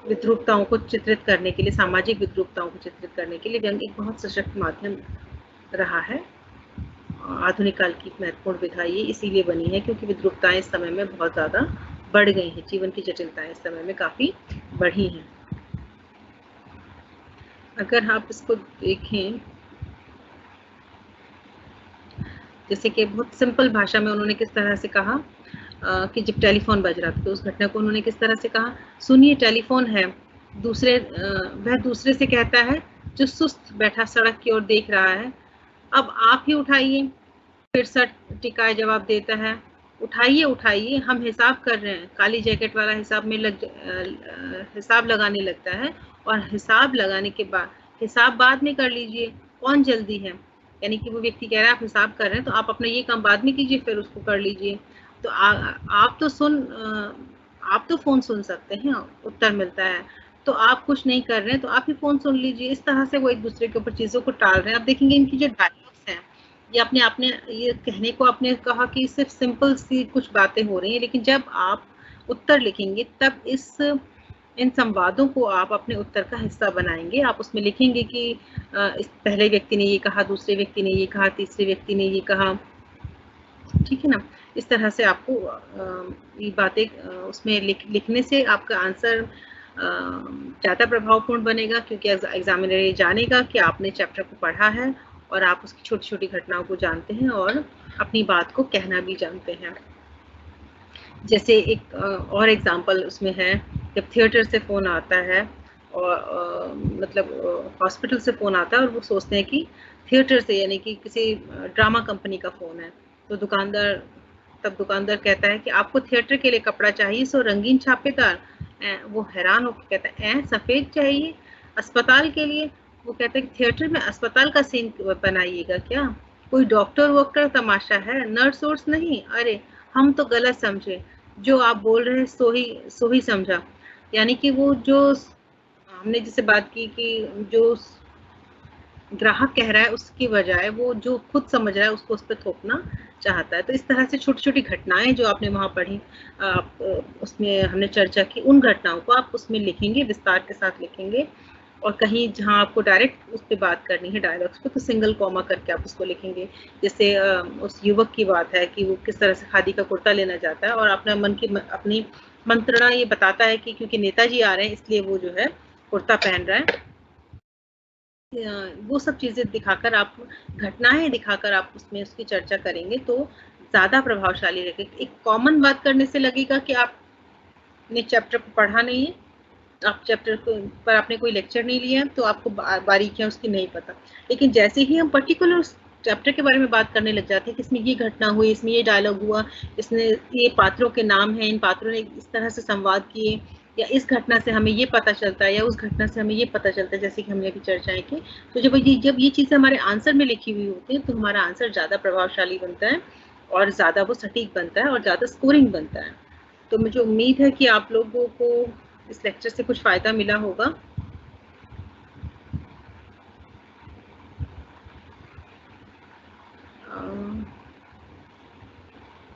विद्रूपताओं को चित्रित करने के लिए, सामाजिक विद्रूपताओं को चित्रित करने के लिए व्यंग एक बहुत सशक्त माध्यम रहा है। आधुनिक काल की महत्वपूर्ण विधा ये इसीलिए बनी है क्योंकि विद्रूपताएं इस समय में बहुत ज़्यादा बढ़ गई हैं, जीवन की जटिलताएं इस समय में काफ़ी बढ़ी हैं। अगर आप इसको देखें, जैसे कि बहुत सिंपल भाषा में उन्होंने किस तरह से कहा कि जब टेलीफोन बज रहा था तो उस घटना को उन्होंने किस तरह से कहा, सुनिए टेलीफोन है, वह दूसरे से कहता है जो सुस्त बैठा सड़क की ओर देख रहा है, अब आप ही उठाइए। फिर सर टिकाए जवाब देता है, उठाइए उठाइए, हम हिसाब कर रहे हैं। काली जैकेट वाला हिसाब में हिसाब लगाने लगता है, और हिसाब लगाने के बाद हिसाब बाद में कर लीजिए, कौन जल्दी है। यानी कि वो व्यक्ति कह रहा है आप हिसाब कर रहे हैं, तो आप अपना ये काम बाद में कीजिए, फिर उसको कर लीजिए। तो आप तो फ़ोन सुन सकते हैं, उत्तर मिलता है। तो आप कुछ नहीं कर रहे हैं, तो आप ही फ़ोन सुन लीजिए। इस तरह से वो एक-दूसरे के ऊपर चीज़ों को टाल रहे हैं। आप देखेंगे इनकी जो डायलॉग्स हैं, ये अपने आपने ये कहने को आपने कहा कि सिर्फ सिंपल सी कुछ बातें हो रही हैं, लेकिन जब आप उत्तर लिखेंगे तब इन संवादों को आप अपने उत्तर का हिस्सा बनाएंगे। आप उसमें लिखेंगे कि इस पहले व्यक्ति ने ये कहा, दूसरे व्यक्ति ने ये कहा, तीसरे व्यक्ति ने ये कहा, ठीक है ना। इस तरह से आपको ये बातें उसमें लिखने से आपका आंसर ज़्यादा प्रभावपूर्ण बनेगा, क्योंकि एग्जामिनर ये जानेगा कि आपने चैप्टर को पढ़ा है और आप उसकी छोटी-छोटी घटनाओं को जानते हैं और अपनी बात को कहना भी जानते हैं। जैसे एक और एग्जांपल उसमें है, जब थिएटर से फ़ोन आता है और मतलब हॉस्पिटल से फ़ोन आता है और वो सोचते हैं कि थिएटर से, यानी कि किसी ड्रामा कंपनी का फ़ोन है। तो दुकानदार कहता है कि आपको थिएटर के लिए कपड़ा चाहिए, सो रंगीन छापेदार। वो हैरान होकर कहता है, सफ़ेद चाहिए अस्पताल के लिए? वो कहता है कि थिएटर में अस्पताल का सीन बनाइएगा क्या? कोई डॉक्टर वॉक्टर तमाशा है, नर्स वर्स नहीं? अरे हम तो गलत समझे, जो आप बोल रहे हैं सो ही समझा। यानी कि वो जो हमने जिससे बात की कि जो ग्राहक कह रहा है उसकी बजाय वो जो खुद समझ रहा है उसको उस पर थोपना चाहता है। तो इस तरह से छोटी-छोटी घटनाएँ जो आपने वहाँ पढ़ी, उसमें हमने चर्चा की, उन घटनाओं को आप उसमें लिखेंगे, विस्तार के साथ लिखेंगे। और कहीं जहाँ आपको डायरेक्ट उस पे बात करनी है डायलॉग्स पे, तो सिंगल कॉमा करके आप उसको लिखेंगे। जैसे उस युवक की बात है कि वो किस तरह से खादी का कुर्ता लेना चाहता है और अपना अपनी मंत्रणा ये बताता है कि क्योंकि नेताजी आ रहे हैं इसलिए वो जो है कुर्ता पहन रहा है। वो सब चीज़ें दिखाकर आप, घटनाएँ दिखाकर आप उसमें उसकी चर्चा करेंगे तो ज़्यादा प्रभावशाली रहेगा। एक कॉमन बात करने से लगेगा कि आपने चैप्टर को पढ़ा नहीं है, आप चैप्टर को पर आपने कोई लेक्चर नहीं लिया, तो आपको बारीकियाँ उसकी नहीं पता। लेकिन जैसे ही हम पर्टिकुलर उस चैप्टर के बारे में बात करने लग जाते हैं कि इसमें ये घटना हुई, इसमें ये डायलॉग हुआ, इसमें ये पात्रों के नाम हैं, इन पात्रों ने इस तरह से संवाद किए, या इस घटना से हमें ये पता चलता है, या उस घटना से हमें ये पता चलता है, जैसे कि हमने अभी चर्चाएँ की। तो जब ये चीज़ें हमारे आंसर में लिखी हुई होती हैं, तो हमारा आंसर ज़्यादा प्रभावशाली बनता है और ज़्यादा वो सटीक बनता है और ज़्यादा स्कोरिंग बनता है। तो मुझे उम्मीद है कि आप लोगों को इस लेक्चर से कुछ फ़ायदा मिला होगा।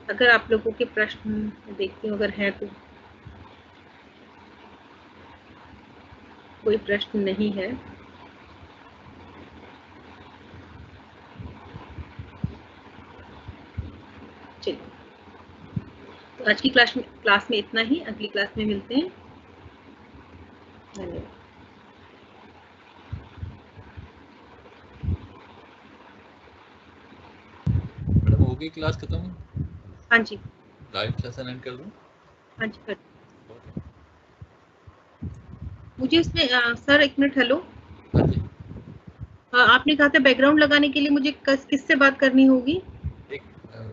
अगर आप लोगों के प्रश्न देखती हूँ अगर हैं तो। कोई प्रश्न नहीं है। चलिए, तो आज की क्लास में इतना ही। अगली क्लास में मिलते हैं। धन्यवाद। मैडम होगी क्लास खत्म? हाँ जी, लाइव सेशन एंड कर दूं? हाँ जी कर। मुझे इसमें सर एक मिनट, हेलो। हाँ जी, आपने कहा था बैकग्राउंड लगाने के लिए मुझे किससे बात करनी होगी?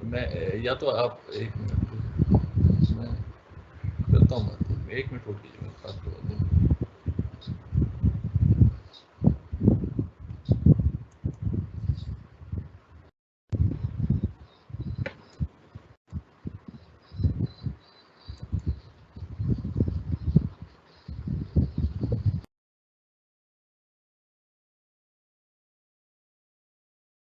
मैं या तो आप एक मिनट मैं करता हूँ बात, 1 मिनट होल्ड कीजिए, मैं बात करवा दूँ।